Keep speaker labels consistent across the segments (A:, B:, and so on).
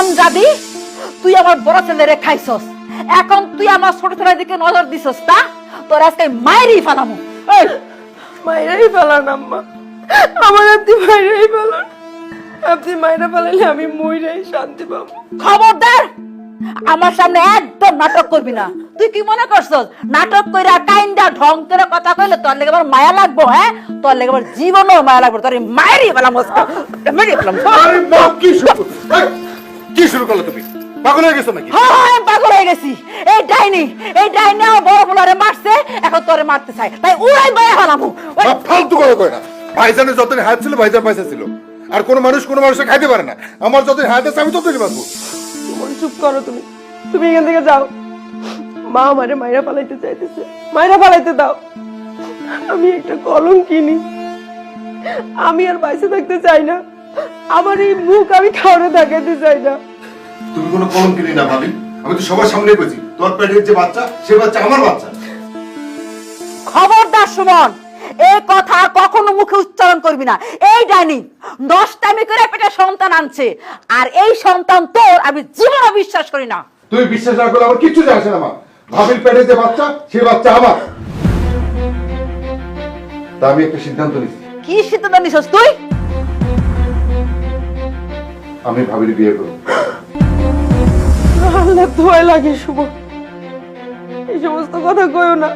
A: হারামজাদি, তুই আমার বড় ছেলেরে খাইছস, এখন তুই আমার ছোট ছেলের দিকে নজর দিছস না? তোর আজকে মায়েরই ফালামু। এই
B: মাইরাই ফেলান আম্মা, আমার আপনি মাইরাই ফেলান। আপনি মাইরা ফেলাইলে আমি মইরাই শান্তি পাবো।
A: খবরদার, আমার সামনে একদম নাটক করবি না। তুই কি মনে করছস নাটক কইরা কাইন্দা ঢং করে কথা কইলে তোর লেগে আমার মায়া লাগবো? হ্যাঁ, তোর লেগে আমার জীবনও মায়া লাগবে। তোর মায়েরই ফেলাম, মেরে ফেলাম।
C: আরে মা, কি শুরু করলে তুমি? পাগল হয়ে গেছো নাকি?
A: হ্যাঁ, আমি পাগল হয়ে গেছি। এই ডাইনি আমার বড় পোলারে মারছে, এখন তোরে মারতে চাই, তাই উড়াই মায়া ফেলামু।
C: ফালতু কথা কয় না। ভাইজানের যতদিন হাত ছিল ভাইজান পয়সা ছিল, আর কোন মানুষ কোন মানুষকে খাইতে পারে না। আমার যতদিন হাত আছে আমি ততদিন বাঁচবো।
B: সুমন চুপ করো, তুমি তুমি এখান থেকে যাও। মা আমারে মাইরা ফেলাইতে চাইতেছে, মাইরা ফেলাইতে দাও। আমি একটা কলম কিনি, আমি আর বাইসে থাকতে চাই না। আমার এই মুখ আমি খাওয়ারে দেখাতে চাই না।
C: তুমি কোনো কলম কিনি না ভাবি, আমি তো সবার সামনে বলছি তোর পেটের যে বাচ্চা, সে বাচ্চা আমার বাচ্চা।
A: খবরদার সুমন, এই কথা কখনো মুখে উচ্চারণ করবি না। এই ডাইনি নষ্টামি করে পেটে সন্তান আনছে, আর এই সন্তান তোর আমি জীবনে বিশ্বাস করি না।
C: তুমি বিশ্বাস না করলে আমার কিচ্ছু যায় আসে না। মা, ভাবির পেটে যে বাচ্চা, সে বাচ্চা আমার। তা আমি একটা সিদ্ধান্ত নিচ্ছি।
A: কি সিদ্ধান্ত নিছিস তুই?
C: আমি ভাবির বিয়ে করব।
B: আল্লাহ ভয় লাগে সুমন, এই সমস্ত কথা কইও না।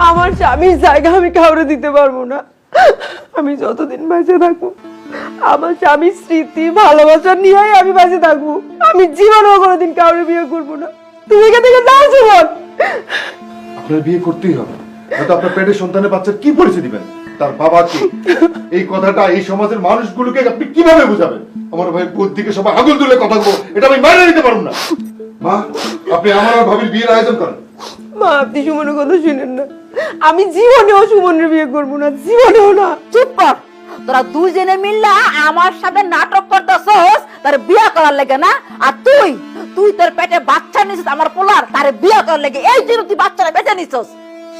B: আমার স্বামীর জায়গা আমি কাউরে দিতে পারবো না। আমি যতদিন বেঁচে থাকবো আমার স্বামীর স্মৃতি ভালোবাসা নিয়েই আমি বেঁচে থাকবো। আমি জীবনেও কোনোদিন কাউরে বিয়ে করবো না। তুমি এখান থেকে যাও সুমন।
C: আপনার বিয়ে করতেই হবে, নয়তো আপনার পেটের সন্তানের বাচ্চার কি পরিচয় দিবেন? তার বাবাকে? এই কথাটা এই সমাজের মানুষগুলোকে আপনি কিভাবে বুঝাবেন? আমার ভাই বুদ্ধিকে সবাই আগুন তুলে কথা বলবো, এটা আমি মেনে নিতে পারবো না। মা, আপনি আমার আর ভাবির বিয়ের আয়োজন করেন।
B: মা, আপনি সুমনের কথা শুনেন না। আমি জীবনেও সুমনের বিয়ে করবো না, জীবনেও না।
A: চুপ কর। তোরা দুইজনে মিল্লা আমার সাথে নাটক করতেছস তার বিয়ে করার লেগে না? আর তুই তোর পেটে বাচ্চা নিছিস আমার পোলার, তার বিয়ে করার লেগে। এই জন্য তুই বাচ্চাটা বেঁচে নিছিস।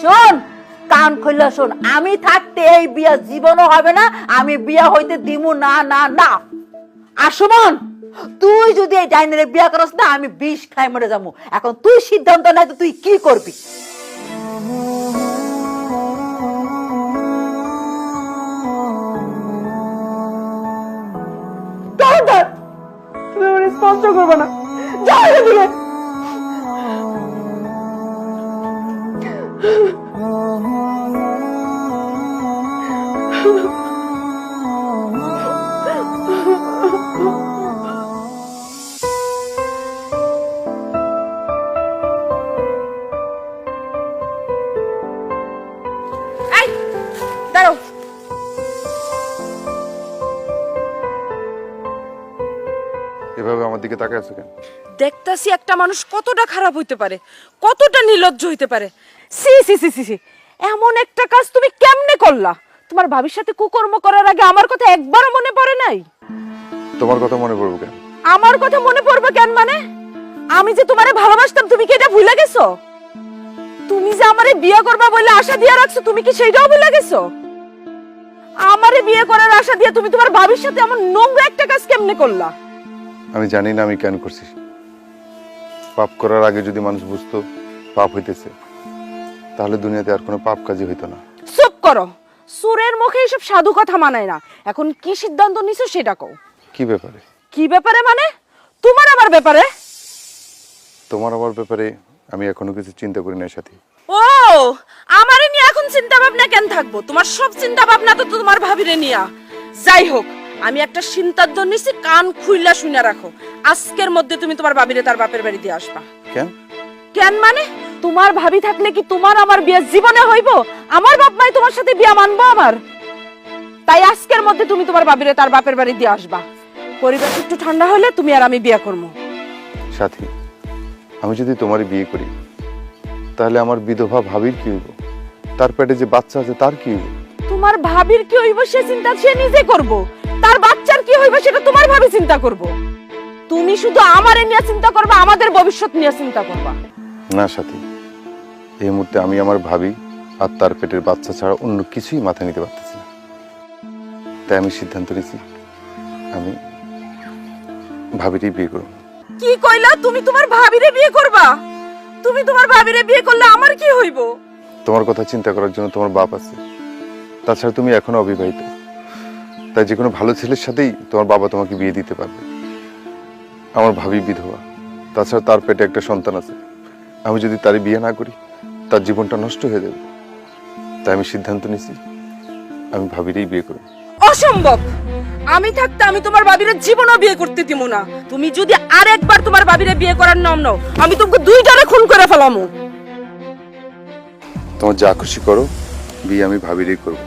A: শোন, কান খুললে শোন, আমি থাকতে এই বিয়ে জীবনও হবে না। আমি বিয়ে হইতে দিমু না, না, না। আর সুমন, তুই যদি এই ডাইনের বিয়ে করস না, আমি বিষ খাই মরে যাবো। এখন তুই সিদ্ধান্ত নাই তো তুই কি করবি?
B: তুমি আমার স্পর্শ করবে না, যাও এখান থেকে।
A: এই দাঁড়াও।
C: এভাবে আমার দিকে তাকায় আছে কেন?
D: দেখতাছি একটা মানুষ কতটা খারাপ হইতে পারে, কতটা নির্লজ্জ হইতে পারে। সি সি সি সি সি, এমন একটা কাজ তুমি কেমনে করলা? তোমার ভাবির সাথে কুকর্ম করার আগে আমার কথা একবারও মনে পড়ে নাই?
C: তোমার কথা মনে পড়বে কেন?
D: আমার কথা মনে পড়বে কেন মানে? আমি যে তোমারে ভালোবাসতাম, তুমি কি এটা ভুলে গেছো? তুমি যে আমারে বিয়ে করবা বলে আশা দিয়ে রাখছো, তুমি কি সেইটাও ভুলে গেছো? আমারে বিয়ে করার আশা দিয়ে তুমি তোমার ভাবির সাথে এমন নোংরা একটা কাজ কেমনে করলা?
C: আমি জানি না আমি কেন করছি। পাপ করার আগে যদি মানুষ বুঝতো পাপ হইতেছে, তাহলে দুনিয়াতে আর কোনো পাপ কাজই হইতো না।
D: চুপ করো, সুরের মুখে এসব সাধু কথা মানায় না। এখন কি সিদ্ধান্ত নিছো সেটা কও।
C: কি ব্যাপারে?
D: কি ব্যাপারে মানে? তোমার আমার ব্যাপারে?
C: তোমার আমার ব্যাপারে আমি এখনো কিছু চিন্তা করি না সাথী।
D: ও, আমারে নিয়ে এখন চিন্তা ভাবনা কেন থাকবো? তোমার সব চিন্তা ভাবনা তো তোমার ভাবিরে নিয়া। যাই হোক, আমি একটা সিদ্ধান্ত নিছি, কান খুইলা শুনে রাখো। আজকের মধ্যে তুমি তোমার ভাবিরে তার বাপের বাড়ি দিয়ে আসবা।
C: কেন?
D: কেন মানে? তোমার ভাবি থাকলে কি তোমার আমার বিয়ে জীবনে হইব? আমার বাপ মাই তোমার সাথে বিয়া মানবো আমার? তাই আজকের মধ্যে তুমি তোমার ভাবিরে তার বাপের বাড়ি দিয়ে আসবা। পরিবেশ একটু ঠান্ডা হলে তুমি আর আমি বিয়ে করবো।
C: সাথী, আমি যদি তোমারই বিয়ে করি, তাহলে আমার বিধবা ভাবির কি হইব? তার পেটে যে বাচ্চা আছে তার কি হইব?
D: তোমার ভাবির কি হইব সে চিন্তা সে নিজে করব, তার বাচ্চার কি হইব সেটা তোমার ভাবি চিন্তা করব। তুমি শুধু আমারে নিয়ে চিন্তা করবা, আমাদের ভবিষ্যৎ নিয়ে চিন্তা করবা।
C: না সাথী, এই মুহূর্তে আমি আমার ভাবি আর তার পেটের বাচ্চা ছাড়া অন্য কিছুই মাথায় নিতে পারতেছি না। তাই আমি সিদ্ধান্ত নিয়েছি আমি ভাবিরই বিয়ে করব।
D: কি কইলা? তুমি তোমার ভাবিরে বিয়ে করবা? তুমি তোমার ভাবিরে বিয়ে করলে আমার কি হইব?
E: তোমার কথা চিন্তা করার জন্য তোমার বাপ আছে, তাছাড়া তুমি এখনো অবিবাহিত, তাই যে কোনো ভালো ছেলের সাথেই তোমার বাবা তোমাকে বিয়ে দিতে পারবে। আমার ভাবি বিধবা, তাছাড়া তার পেটে একটা সন্তান আছে। আমি যদি তার বিয়ে না করি তার জীবনটা নষ্ট হয়ে যাবে। তাই আমি সিদ্ধান্ত নিছি আমি ভাবিরেই বিয়ে করব।
D: অসম্ভব! আমি থাকতে আমি তোমার ভাবিরে জীবনও বিয়ে করতে দিব না। তুমি যদি আরেকবার তোমার ভাবিরে বিয়ে করার নাম নাও, আমি তোমাকে দুইটারে খুন করে ফেলামু।
E: তোমার যা খুশি করো, বিয়ে আমি ভাবিরেই করবো।